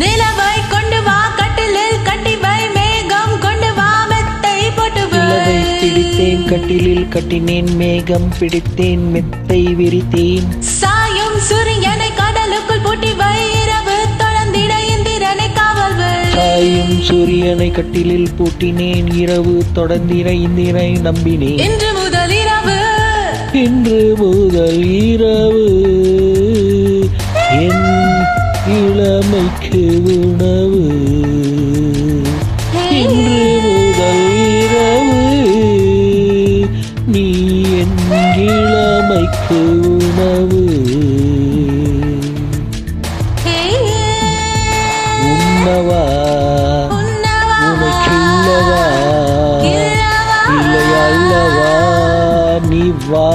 நிலவை கொண்டு வா கட்டிலில் கட்டி வை மேகம் கொண்டு வா மெத்தை போட்டு வை. நிலவை பிடித்தேன் கட்டிலில் கட்டினேன் மேகம் பிடித்தேன் மெத்தை விரித்தேன். சாயும் சூரியனை கடலுக்குள் பூட்டி வை இரவு தொடர்ந்திட இந்திரனை காவல் வை. சாயும் சூரியனை கட்டிலில் பூட்டினேன் இரவு தொடர்ந்திட இந்திரனை நம்பினேன். இன்று முதல் இரவு இன்று முதல் இரவு என் இளமைக்கு உணவு. இன்று முதல் இரவு நீ என் இளமைக்கு உணவு. உண்ணவா உனக்கில்லவா இல்லையல்லவா நீ வா.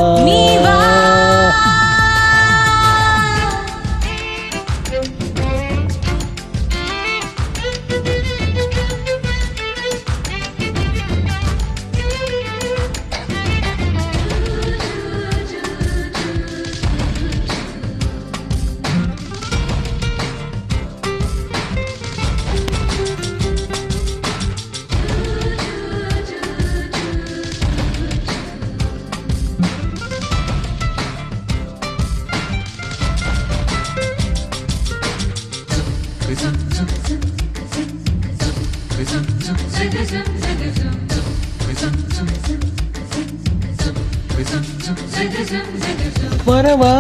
வரவா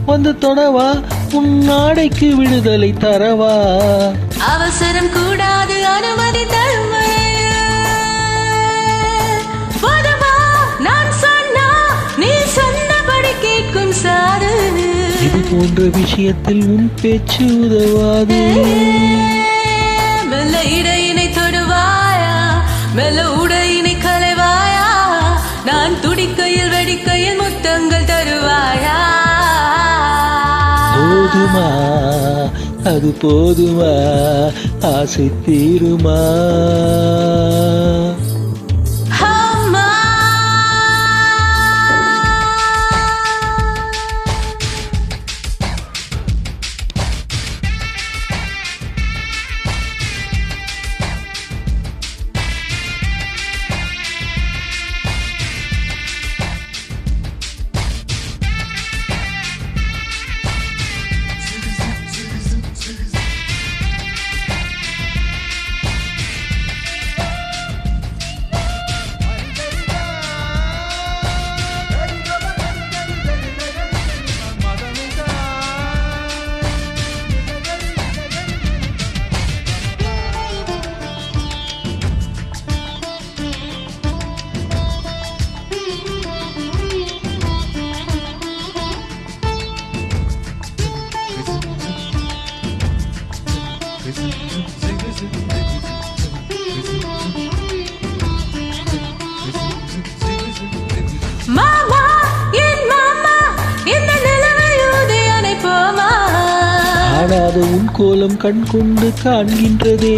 வந்து தொடவா உன் நாடைக்கு விடுதலை தரவா. அவசரம் கூடாது அனுமதி தருமை. நான் சொன்னா நீ சொன்னபடி கேட்கும் சாது. இது போன்ற விஷயத்தில் உன் பேச்சு உதவாது. மெல்ல இடையினை தொடுவாயா மெல்ல உடையினை களைவாயா. நான் துடிக்கையில் வெடிக்கையில் முத்தங்கள் தருவாயா. போதுமா அது போதுமா ஆசை தீருமா. மாமா என் மாமா இந்த நிலவையூதி அணைப்போமா. ஆனாது உன் கோலம் கண் கொண்டு காண்கின்றதே.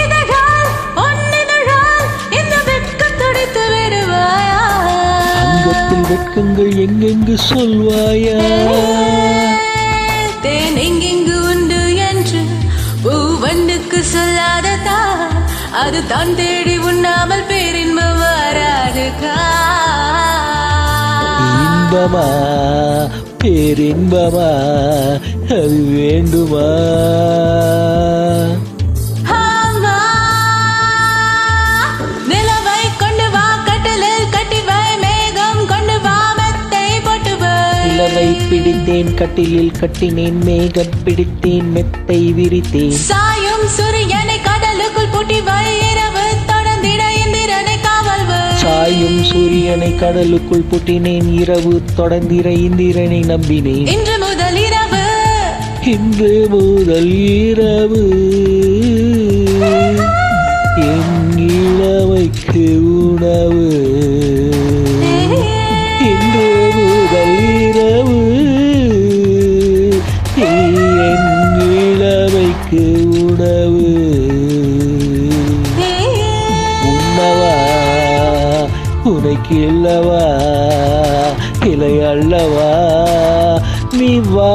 இதழால் ஒன்னிதழால் இந்த வெட்கம் துடைத்து விடுவாயா. அங்கத்தில் வெட்கங்கள் எங்கெங்கு சொல்வாயா. தேன் எங்கெங்கு உண்டு என்று பூவண்டுக்கு சொல்லாததா. அது தான் தேடி உண்ணாமல் பேரின்பம் வராது. இன்பமா பேரின்பமா அது வேண்டுமா. நிலவை கொண்டு வா கட்டிலில் கட்டி வை மேகம் கொண்டு வா மெத்தை போட்டு வை. நிலவை பிடித்தேன் கட்டிலில் கட்டினேன் மேகம் பிடித்தேன் மெத்தை விரித்தேன். சாயும் சூரியனை கடலுக்குள் பூட்டி வை இரவு தொடர்ந்திட இந்திரனை காவல் வை. சாயும் சூரியனை கடலுக்குள் பூட்டினேன் இரவு தொடர்ந்திட இந்திரனை நம்பினேன். இன்று முதல் இரவு இன்று முதல் இரவு என் இளமைக்கு உணவு. இன்று முதல் இரவு என் இளமைக்கு உணவு. உண்ணவா உனக்கு கிழவா கிளை அல்லவா நீ வா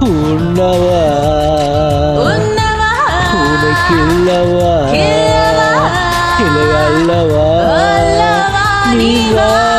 உண்ணவா உன்னவா உனை கிழவா கிழவா கிளை அல்லவா அல்லவா நீ நீ வா வா